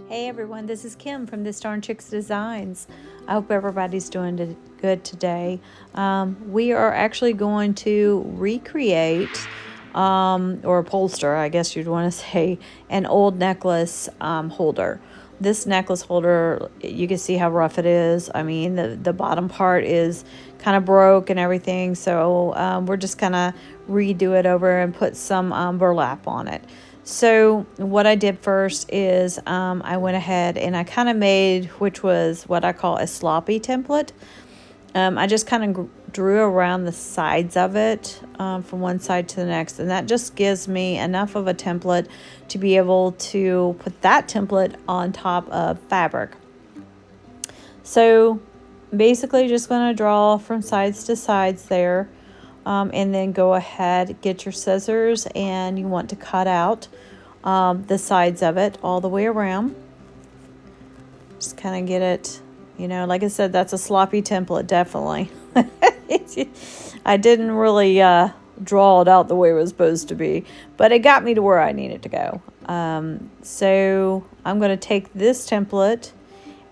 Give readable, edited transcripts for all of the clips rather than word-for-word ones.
Hey everyone, this is Kim from This Darn Chicks Designs. I hope everybody's doing good today. We are actually going to recreate or upholster, I guess you'd want to say, an old necklace holder. This necklace holder, you can see how rough it is. I mean, the bottom part is kind of broke and everything, so we're just gonna redo it over and put some burlap on it. So what I did first is I went ahead and I kind of made, which was what I call a sloppy template. I just kind of drew around the sides of it from one side to the next, and that just gives me enough of a template to be able to put that template on top of fabric. So basically just going to draw from sides to sides there. And then go ahead, get your scissors, and you want to cut out the sides of it all the way around. Just kind of get it, like I said, that's a sloppy template, definitely. I didn't really draw it out the way it was supposed to be, but it got me to where I needed to go. So I'm going to take this template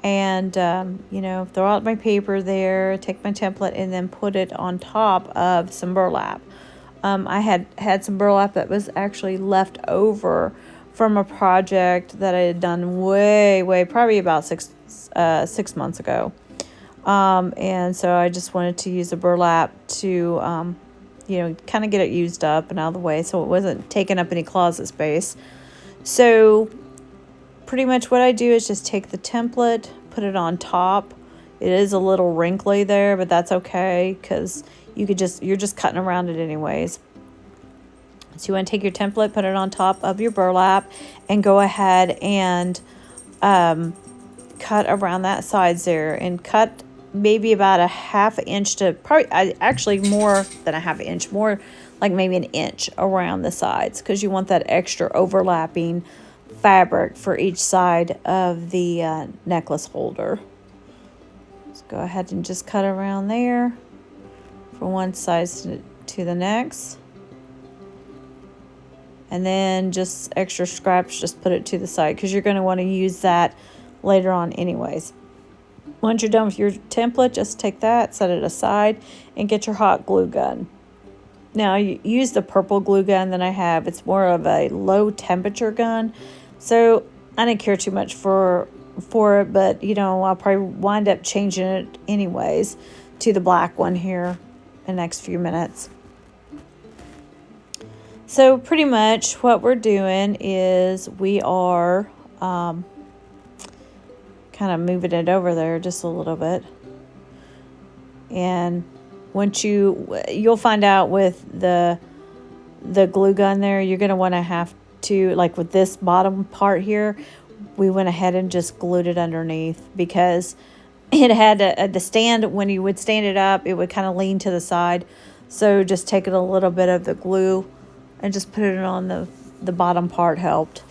and throw out my paper there, take my template, and then put it on top of some burlap. I had some burlap that was actually left over from a project that I had done way probably about 6 months ago, and so I just wanted to use the burlap to kind of get it used up and out of the way, so it wasn't taking up any closet space. So pretty much what I do is just take the template, put it on top. It is a little wrinkly there, but that's okay because you're just cutting around it anyways. So you want to take your template, put it on top of your burlap, and go ahead and cut around that sides there, and cut maybe about a ½ inch to actually more than a ½ inch, more like maybe an inch around the sides, because you want that extra overlapping fabric for each side of the necklace holder. So go ahead and just cut around there from one side to the next, and then just extra scraps, just put it to the side because you're going to want to use that later on anyways. Once you're done with your template, just take that, set it aside, and get your hot glue gun. Now, you use the purple glue gun that I have. It's more of a low temperature gun, so I didn't care too much for it, but I'll probably wind up changing it anyways to the black one here in the next few minutes. So pretty much what we're doing is we are kind of moving it over there just a little bit, and once you'll find out with the glue gun there, you're going to want to have to, like with this bottom part here, we went ahead and just glued it underneath because it had the stand. When you would stand it up, it would kind of lean to the side. So just taking a little bit of the glue and just put it on the bottom part helped.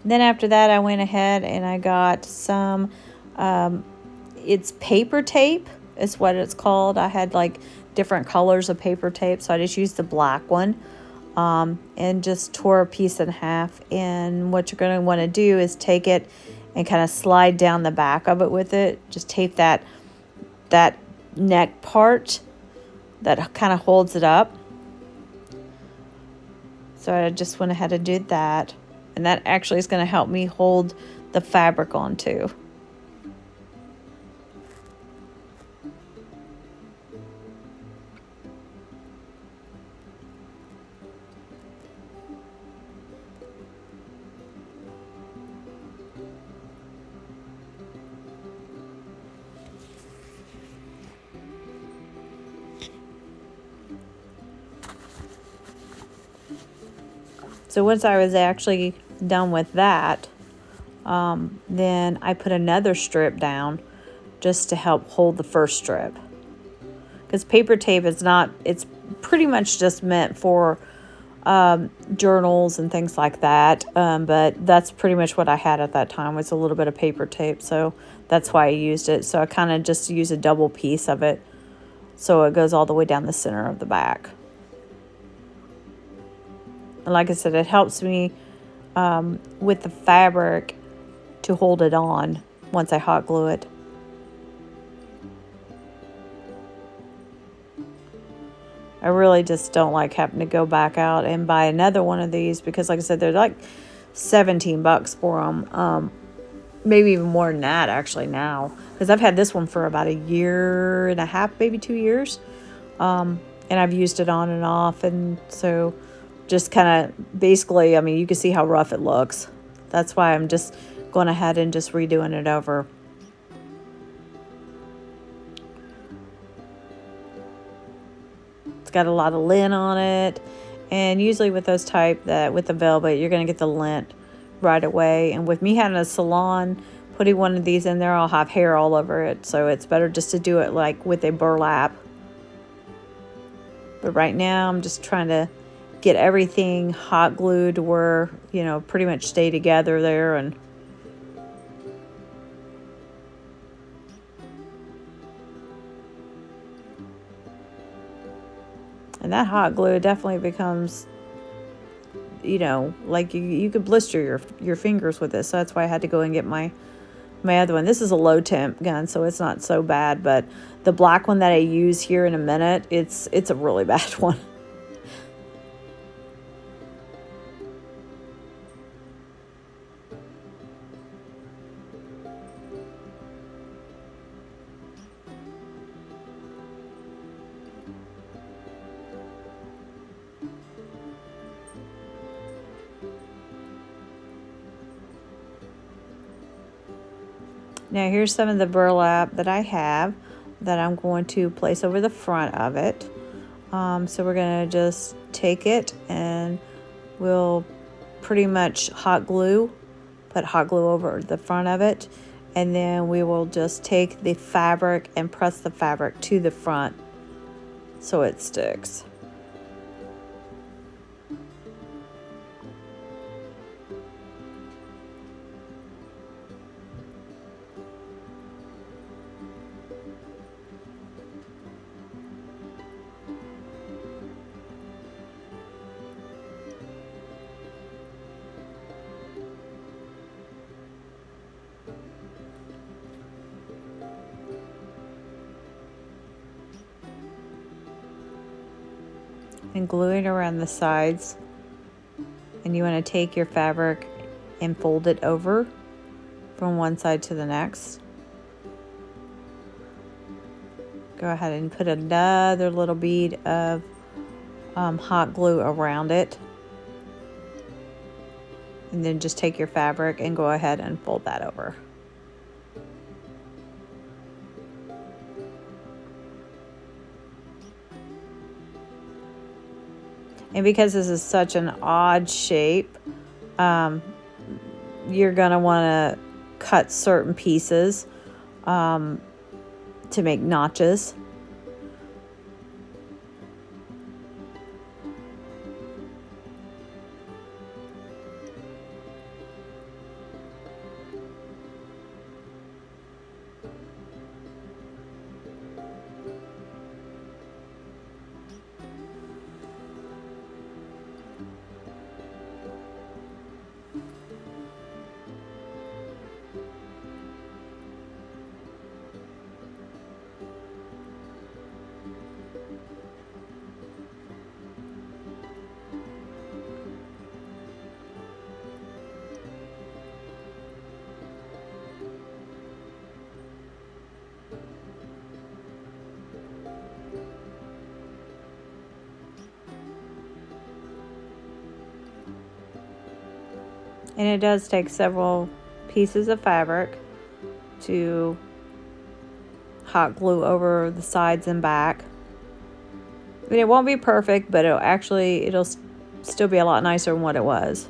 Then after that, I went ahead and I got some, it's paper tape is what it's called. I had like different colors of paper tape, so I just used the black one and just tore a piece in half. And what you're going to want to do is take it and kind of slide down the back of it with it. Just tape that neck part that kind of holds it up. So I just went ahead and did that. And that actually is going to help me hold the fabric on too. So once I was actually done with that, then I put another strip down just to help hold the first strip. Because paper tape is not, it's pretty much just meant for journals and things like that. But that's pretty much what I had at that time, was a little bit of paper tape. So that's why I used it. So I kind of just use a double piece of it, so it goes all the way down the center of the back. And like I said, it helps me with the fabric to hold it on once I hot glue it. I really just don't like having to go back out and buy another one of these, because like I said, they're like $17 for them. Maybe even more than that actually now, because I've had this one for about 1.5 years, maybe 2 years. And I've used it on and off, and so just kind of basically, I mean, you can see how rough it looks. That's why I'm just going ahead and just redoing it over. It's got a lot of lint on it, and usually with those type, that with the velvet, you're going to get the lint right away. And with me having a salon, putting one of these in there, I'll have hair all over it, so it's better just to do it like with a burlap. But right now I'm just trying to get everything hot glued to where, you know, pretty much stay together there. And that hot glue definitely becomes, you know, like you could blister your fingers with this. So that's why I had to go and get my other one. This is a low temp gun, so it's not so bad. But the black one that I use here in a minute, it's a really bad one. Now here's some of the burlap that I have that I'm going to place over the front of it. So we're going to just take it and we'll pretty much put hot glue over the front of it. And then we will just take the fabric and press the fabric to the front so it sticks. And glue it around the sides, and you want to take your fabric and fold it over from one side to the next. Go ahead and put another little bead of hot glue around it, and then just take your fabric and go ahead and fold that over. And because this is such an odd shape, you're going to want to cut certain pieces to make notches. And it does take several pieces of fabric to hot glue over the sides and back. I mean, it won't be perfect, but it'll still be a lot nicer than what it was.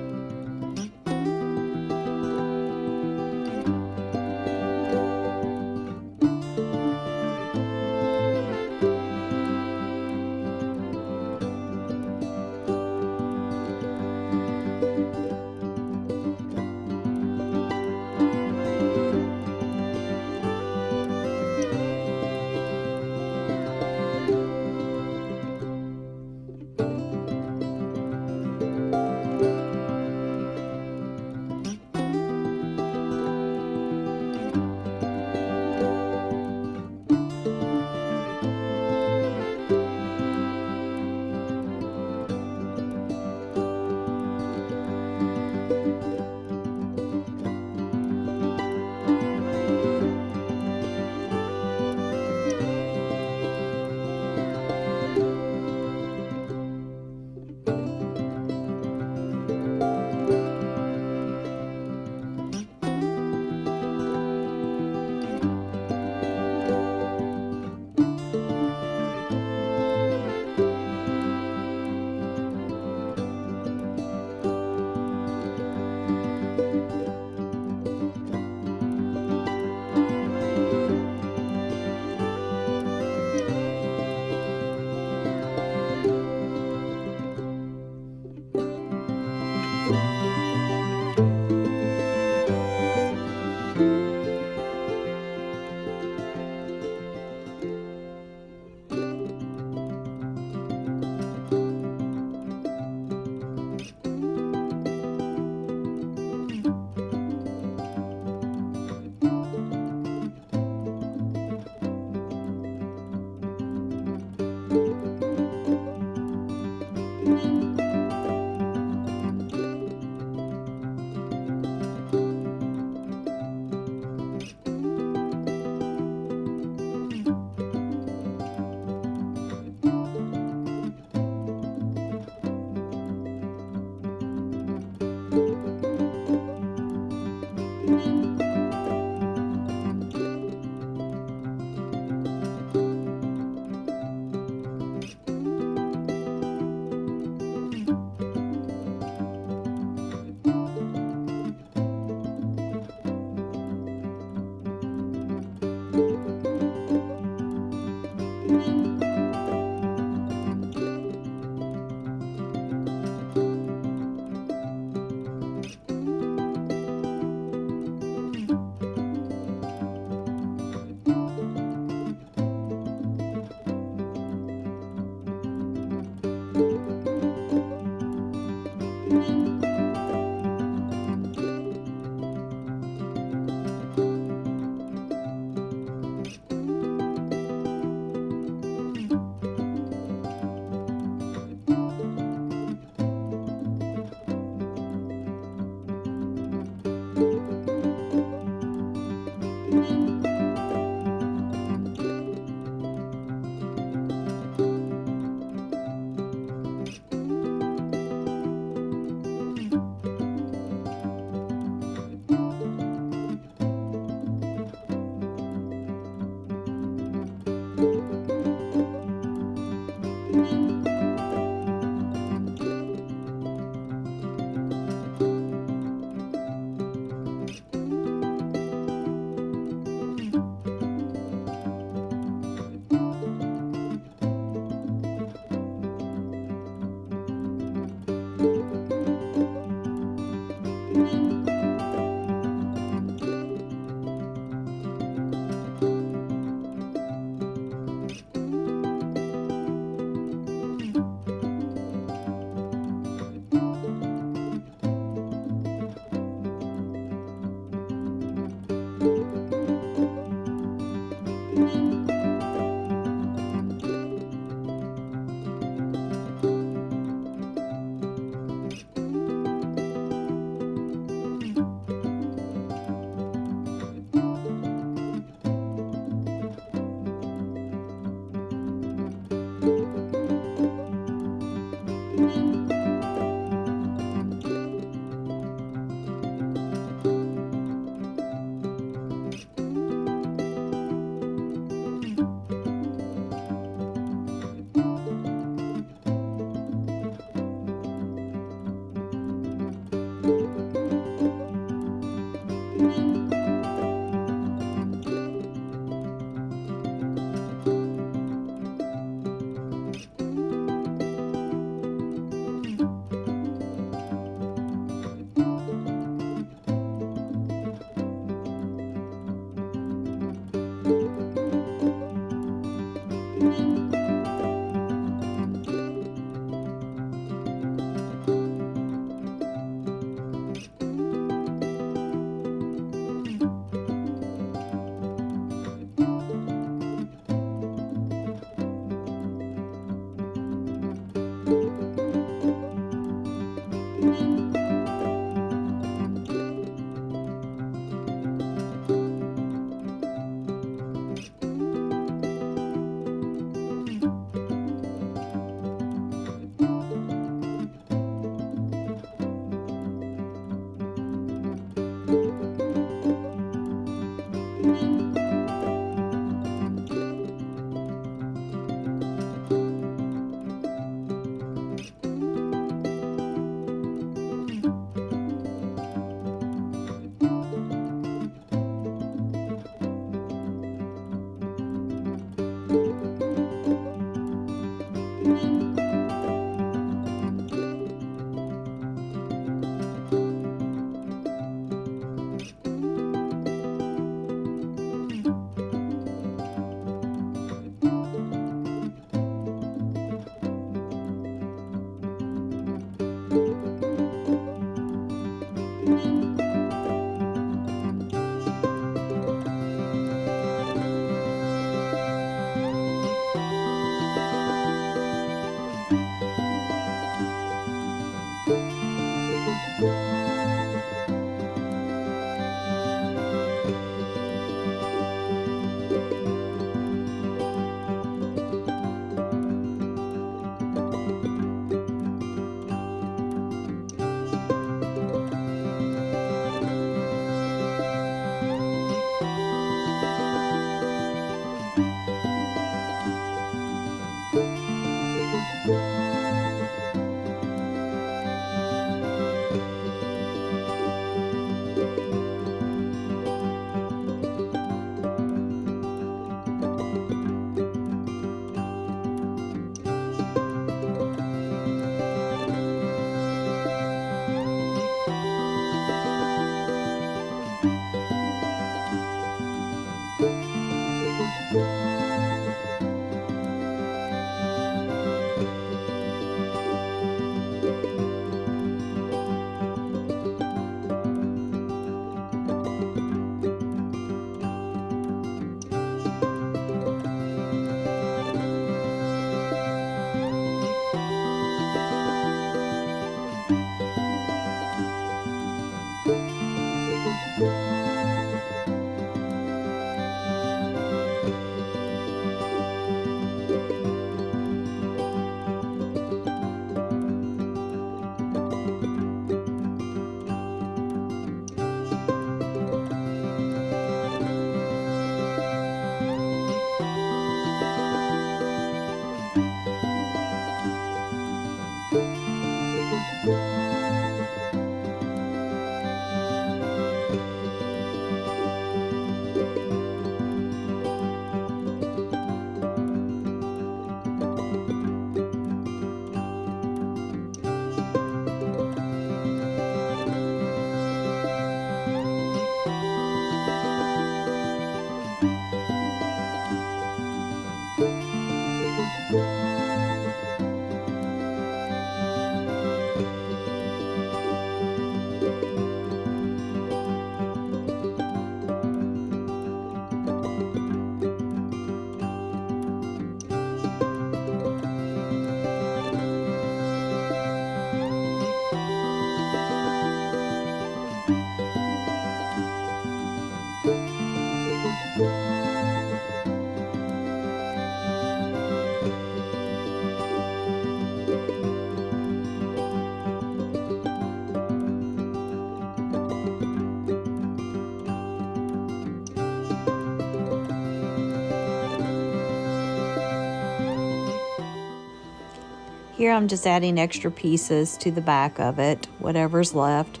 Here I'm just adding extra pieces to the back of it, whatever's left,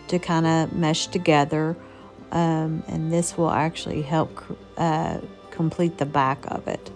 to kind of mesh together. And this will actually help complete the back of it.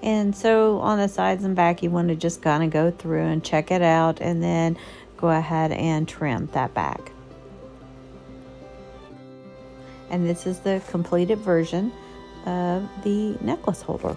And so on the sides and back, you want to just kind of go through and check it out, and then go ahead and trim that back. And this is the completed version of the necklace holder.